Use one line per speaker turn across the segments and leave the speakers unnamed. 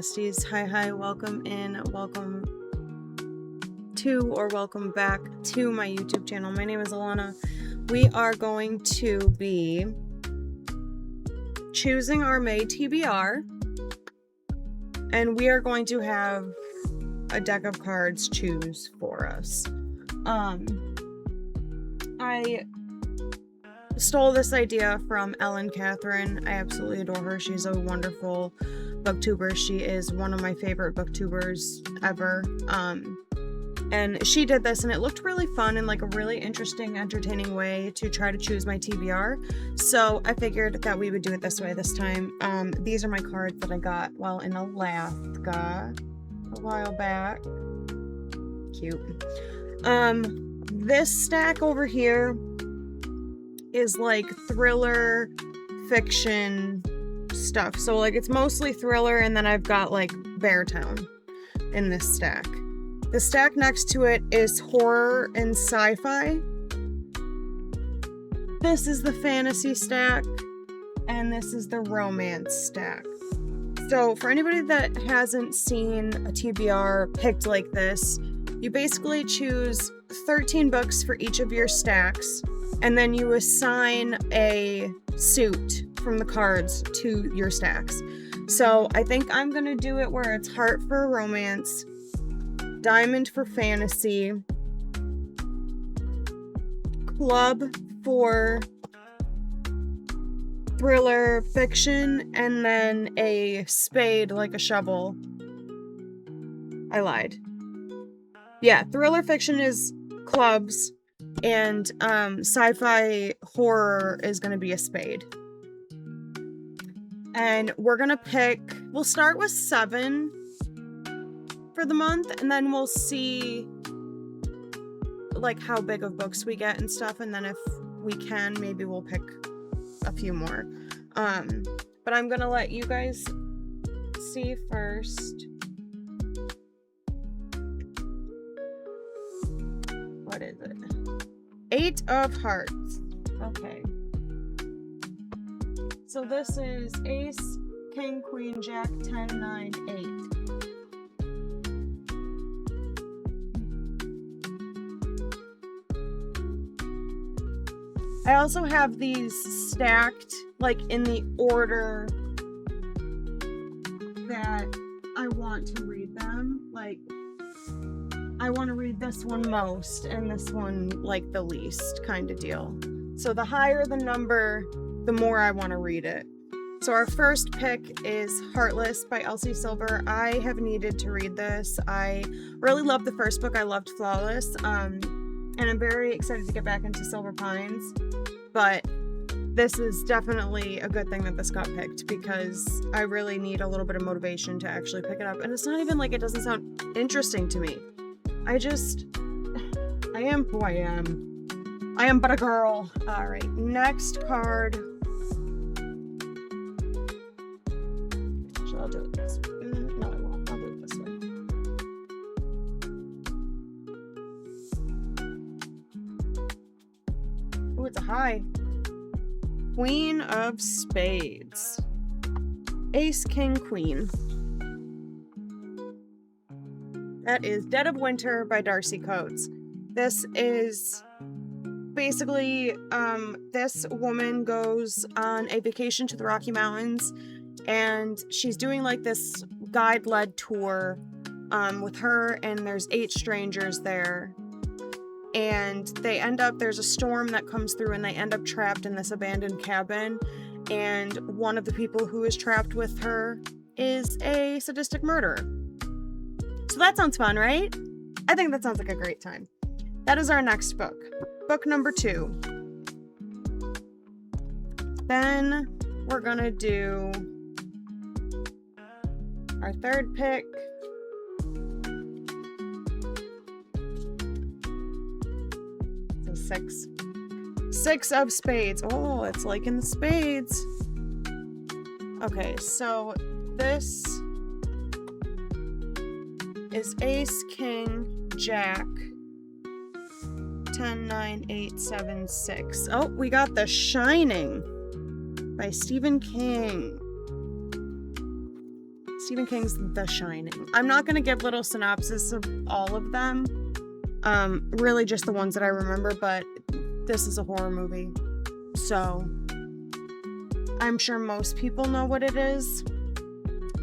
besties. Hi, welcome in, welcome to, or welcome back to my YouTube channel. My name is Alanna. We are going to be choosing our May TBR, and we are going to have a deck of cards choose for us. I stole this idea from Ellen Catherine. I absolutely adore her. She's a wonderful booktuber. She is one of my favorite booktubers ever. And she did this, and it looked really fun and like a really interesting, entertaining way to try to choose my TBR. So I figured that we would do it this way this time. These are my cards that I got while in Alaska a while back. Cute. This stack over here is like thriller fiction stuff. So like it's mostly thriller, and then I've got like Beartown in this stack. The stack next to it is horror and sci-fi. This is the fantasy stack, and this is the romance stack. So for anybody that hasn't seen a TBR picked like this, you basically choose 13 books for each of your stacks, and then you assign a suit from the cards to your stacks. So I think I'm gonna do it where it's heart for romance, diamond for fantasy, club for thriller fiction, and then a spade like a shovel. I lied. Yeah, thriller fiction is clubs, and sci-fi horror is going to be a spade. And we're going to we'll start with 7 for the month, and then we'll see like how big of books we get and stuff, and then if we can, maybe we'll pick a few more. But I'm going to let you guys see first. What is it? 8 of Hearts. Okay. So this is Ace, King, Queen, Jack, 10, 9, 8. I also have these stacked like in the order that I want to read them. Like, I want to read this one most and this one like the least kind of deal. So the higher the number, the more I want to read it. So our first pick is Heartless by Elsie Silver. I have needed to read this. I really loved the first book. I loved Flawless. And I'm very excited to get back into Silver Pines. But this is definitely a good thing that this got picked, because I really need a little bit of motivation to actually pick it up. And it's not even like it doesn't sound interesting to me. I am who I am. I am but a girl. All right, next card. Actually, I'll do it this way. No, I won't. I'll do it this way. Oh, it's a high. Queen of Spades. Ace, King, Queen. That is Dead of Winter by Darcy Coates. This is basically, this woman goes on a vacation to the Rocky Mountains, and she's doing like this guide-led tour with her, and there's 8 strangers there. And there's a storm that comes through, and they end up trapped in this abandoned cabin. And one of the people who is trapped with her is a sadistic murderer. So that sounds fun, right? I think that sounds like a great time. That is our next book. Book number 2. Then we're gonna do our third pick. So 6. 6 of Spades. Oh, it's like in the spades. Okay, so this is Ace, King, Jack, 10, 9, 8, 7, 6. Oh, we got The Shining by Stephen King. Stephen King's The Shining. I'm not going to give little synopsis of all of them. Really just the ones that I remember, but this is a horror movie. So I'm sure most people know what it is.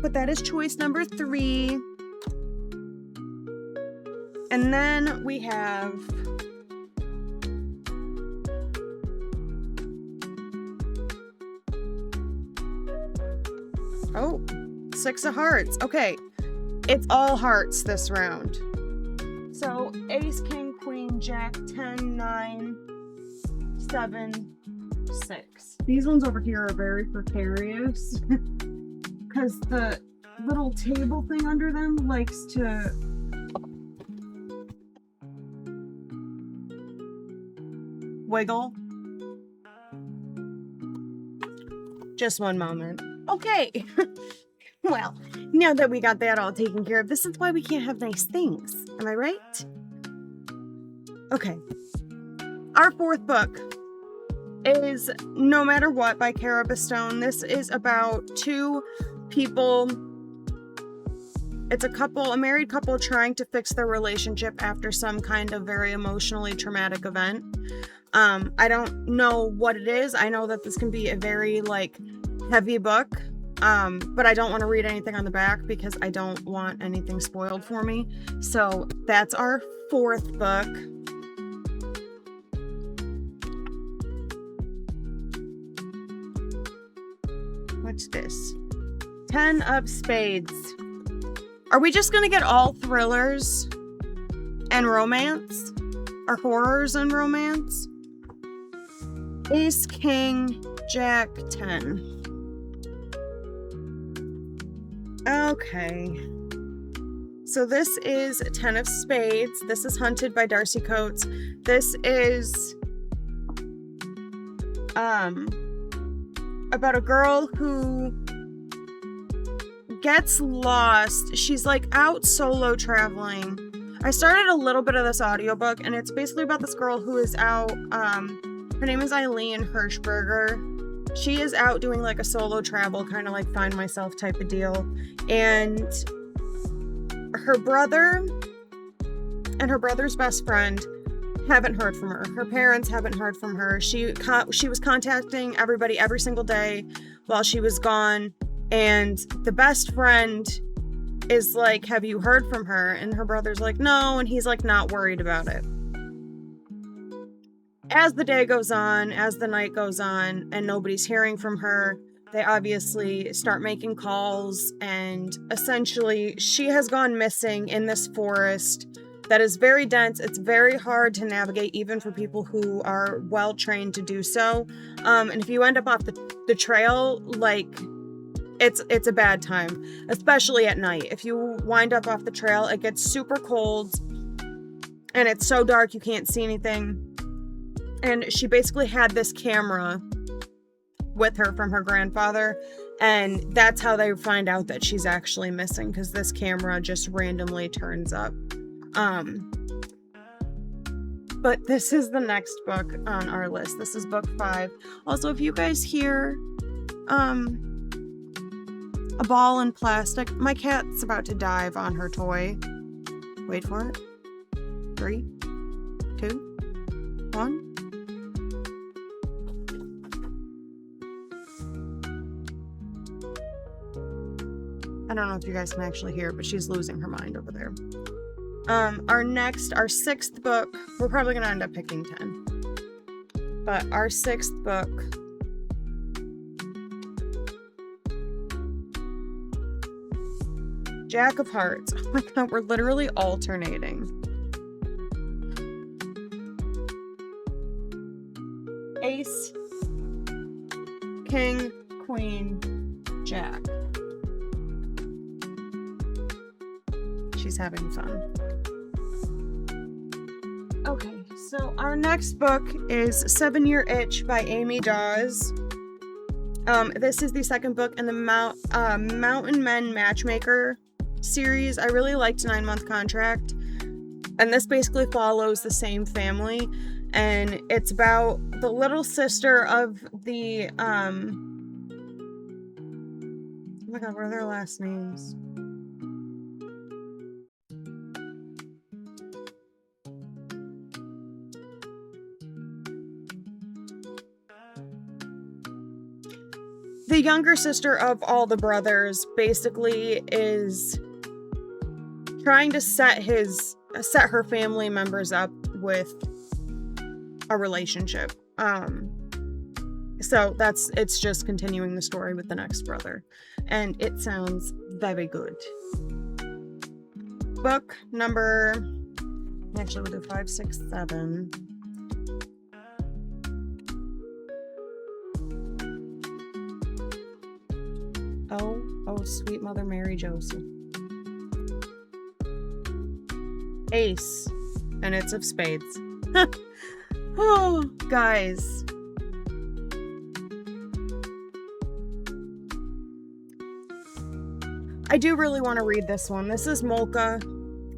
But that is choice number 3. And then we have oh, 6 of hearts. Okay, it's all hearts this round. So ace, king, queen, jack, 10, 9, 7, 6. These ones over here are very precarious because the little table thing under them likes to wiggle. Just one moment. Okay. Well, now that we got that all taken care of, this is why we can't have nice things. Am I right? Okay. Our 4th book is No Matter What by Cara Bastone. This is about 2 people. It's a married couple trying to fix their relationship after some kind of very emotionally traumatic event. I don't know what it is. I know that this can be a very, heavy book. But I don't want to read anything on the back because I don't want anything spoiled for me. So that's our 4th book. What's this? 10 of Spades. Are we just going to get all thrillers and romance? Or horrors and romance? Ace, king, jack, 10. Okay. So this is 10 of Spades. This is Hunted by Darcy Coates. This is about a girl who gets lost. She's out solo traveling. I started a little bit of this audiobook, and it's basically about this girl who is out. Her name is Eileen Hirschberger. She is out doing a solo travel, kind of Find Myself type of deal. And her brother and her brother's best friend haven't heard from her. Her parents haven't heard from her. She was contacting everybody every single day while she was gone. And the best friend is have you heard from her? And her brother's no. And he's not worried about it. As the day goes on, as the night goes on, and nobody's hearing from her, they obviously start making calls, and essentially she has gone missing in this forest that is very dense. It's very hard to navigate, even for people who are well trained to do so. And if you end up off the trail, it's a bad time, especially at night. If you wind up off the trail, it gets super cold, and it's so dark you can't see anything. And she basically had this camera with her from her grandfather, and that's how they find out that she's actually missing, because this camera just randomly turns up. But this is the next book on our list. This is book 5. Also, if you guys hear a ball in plastic, my cat's about to dive on her toy. Wait for it. 3, 2, 1. I don't know if you guys can actually hear it, but she's losing her mind over there. Our 6th book, we're probably going to end up picking 10. But our 6th book Jack of Hearts. Oh my god, we're literally alternating. Ace, king, queen, jack. She's having fun. Okay, so our next book is 7-Year Itch by Amy Dawes. This is the second book in the Mountain Men Matchmaker series. I really liked 9 Month Contract, and this basically follows the same family, and it's about the little sister of the Oh my god, what are their last names? The younger sister of all the brothers basically is trying to set her family members up with a relationship. So it's just continuing the story with the next brother, and it sounds very good. Book number, actually we'll do 5, 6, 7. Oh, sweet Mother Mary Joseph. Ace, and it's of spades. Oh, guys. I do really want to read this one. This is Molka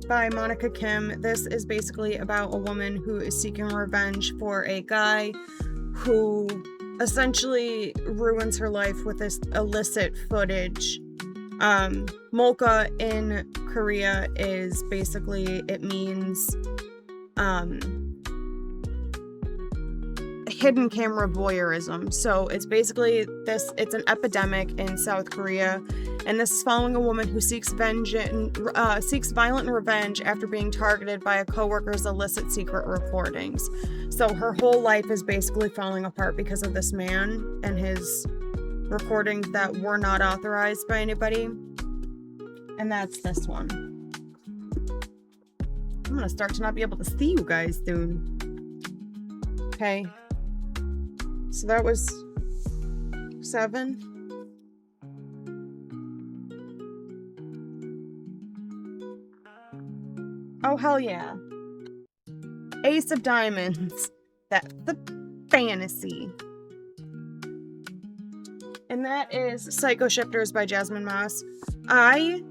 by Monica Kim. This is basically about a woman who is seeking revenge for a guy who essentially ruins her life with this illicit footage. Molka in Korea is basically, it means hidden camera voyeurism. So it's basically it's an epidemic in South Korea, and this is following a woman who seeks violent revenge after being targeted by a coworker's illicit secret recordings. So her whole life is basically falling apart because of this man and his recordings that were not authorized by anybody. And that's this one. I'm gonna start to not be able to see you guys soon. Okay. So that was 7. Oh, hell yeah. Ace of Diamonds. That's the fantasy. And that is Psycho Shifters by Jasmine Moss. I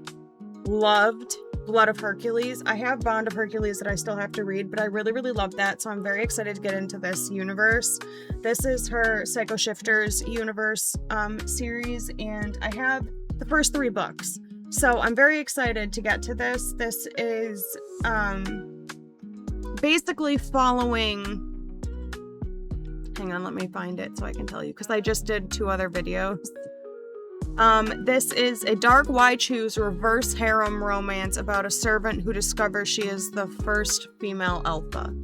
loved Blood of Hercules. I have Bond of Hercules that I still have to read, but I really, really love that, so I'm very excited to get into this universe. This is her Psycho Shifters universe series, and I have the first 3 books. So I'm very excited to get to this. This is basically following... Hang on, let me find it so I can tell you, because I just did 2 other videos. This is a dark Y-Choose reverse harem romance about a servant who discovers she is the first female alpha.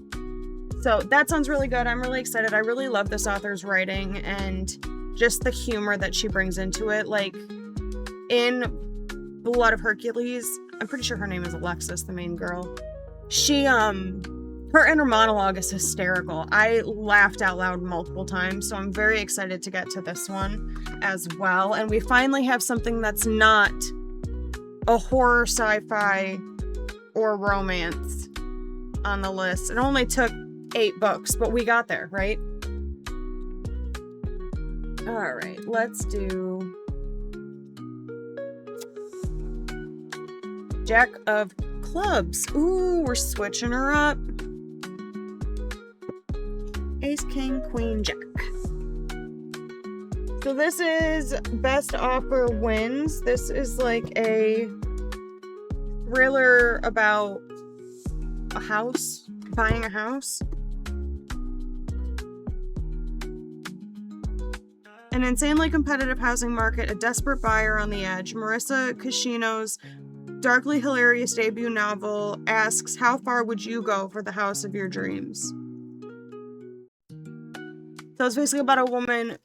So that sounds really good. I'm really excited. I really love this author's writing and just the humor that she brings into it. Like in Blood of Hercules, I'm pretty sure her name is Alexis, the main girl. Her inner monologue is hysterical. I laughed out loud multiple times, so I'm very excited to get to this one as well. And we finally have something that's not a horror, sci-fi, or romance on the list. It only took 8 books, but we got there, right? All right, let's do Jack of Clubs. Ooh, we're switching her up. Ace, King, Queen, Jack. So this is Best Offer Wins. This is like a thriller about a house, buying a house. An insanely competitive housing market, a desperate buyer on the edge. Marissa Cashino's darkly hilarious debut novel asks, how far would you go for the house of your dreams? So it's basically about a woman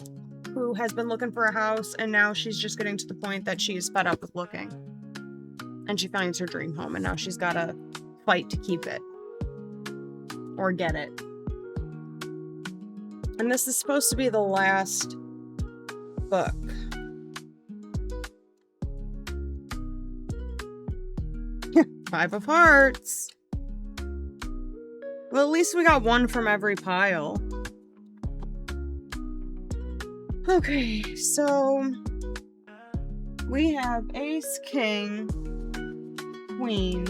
who has been looking for a house, and now she's just getting to the point that she's fed up with looking. And she finds her dream home, and now she's got to fight to keep it. Or get it. And this is supposed to be the last book. Five of Hearts. Well, at least we got one from every pile. Okay, so we have Ace, King, Queen,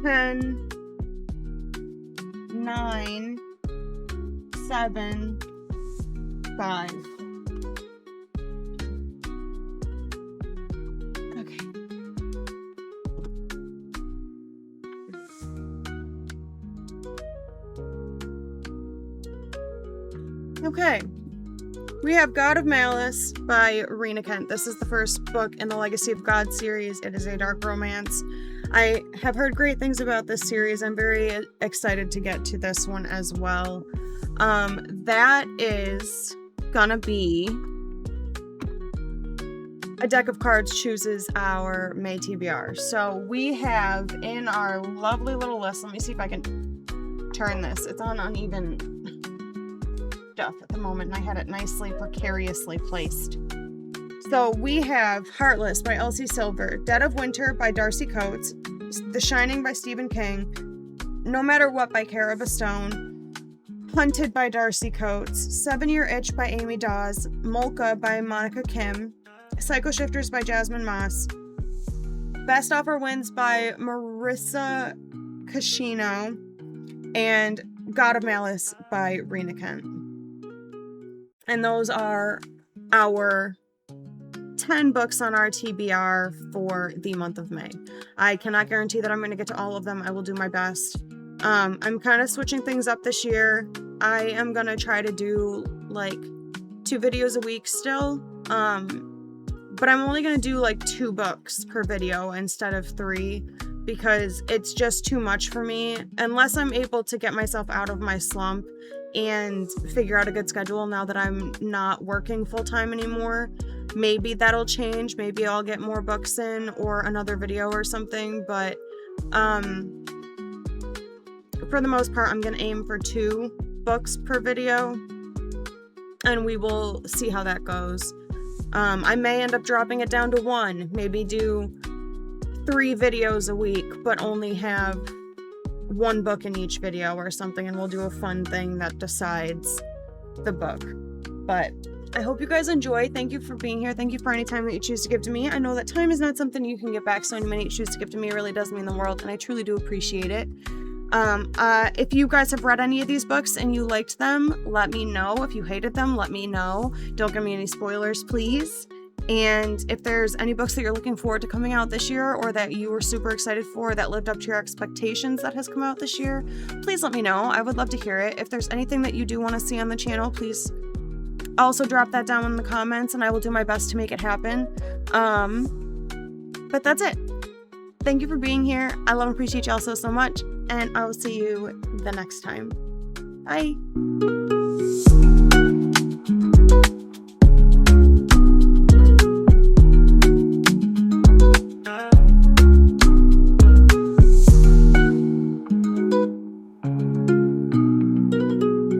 10, 9, 7, 5. Okay. We have God of Malice by Rena Kent. This is the first book in the Legacy of God series. It is a dark romance. I have heard great things about this series. I'm very excited to get to this one as well. That is gonna be a deck of cards chooses our May TBR. So we have in our lovely little list, let me see if I can turn this. It's on uneven stuff at the moment, and I had it nicely, precariously placed. So we have Heartless by Elsie Silver, Dead of Winter by Darcy Coates, The Shining by Stephen King, No Matter What by Cara Stone, Hunted by Darcy Coates, 7 Year Itch by Amy Dawes, Molka by Monica Kim, Psycho Shifters by Jasmine Moss, Best Offer Wins by Marissa Cascino, and God of Malice by Rena Kent. And those are our 10 books on our TBR for the month of May. I cannot guarantee that I'm going to get to all of them. I will do my best. I'm kind of switching things up this year. I am going to try to do like 2 videos a week still. But I'm only going to do like 2 books per video instead of 3 because it's just too much for me. Unless I'm able to get myself out of my slump and figure out a good schedule now that I'm not working full-time anymore. Maybe that'll change. Maybe I'll get more books in or another video or something. But for the most part, I'm going to aim for 2 books per video. And we will see how that goes. I may end up dropping it down to 1. Maybe do 3 videos a week, but only have 1 book in each video or something, and we'll do a fun thing that decides the book. But I hope you guys enjoy. Thank you for being here. Thank you for any time that you choose to give to me. I know that time is not something you can get back, so any minute you choose to give to me really does mean the world, and I truly do appreciate it. If you guys have read any of these books and you liked them, let me know. If you hated them, let me know. Don't give me any spoilers, please. And if there's any books that you're looking forward to coming out this year or that you were super excited for that lived up to your expectations that has come out this year, please let me know. I would love to hear it. If there's anything that you do want to see on the channel, please also drop that down in the comments and I will do my best to make it happen. But that's it. Thank you for being here. I love and appreciate y'all so much, and I will see you the next time. Bye.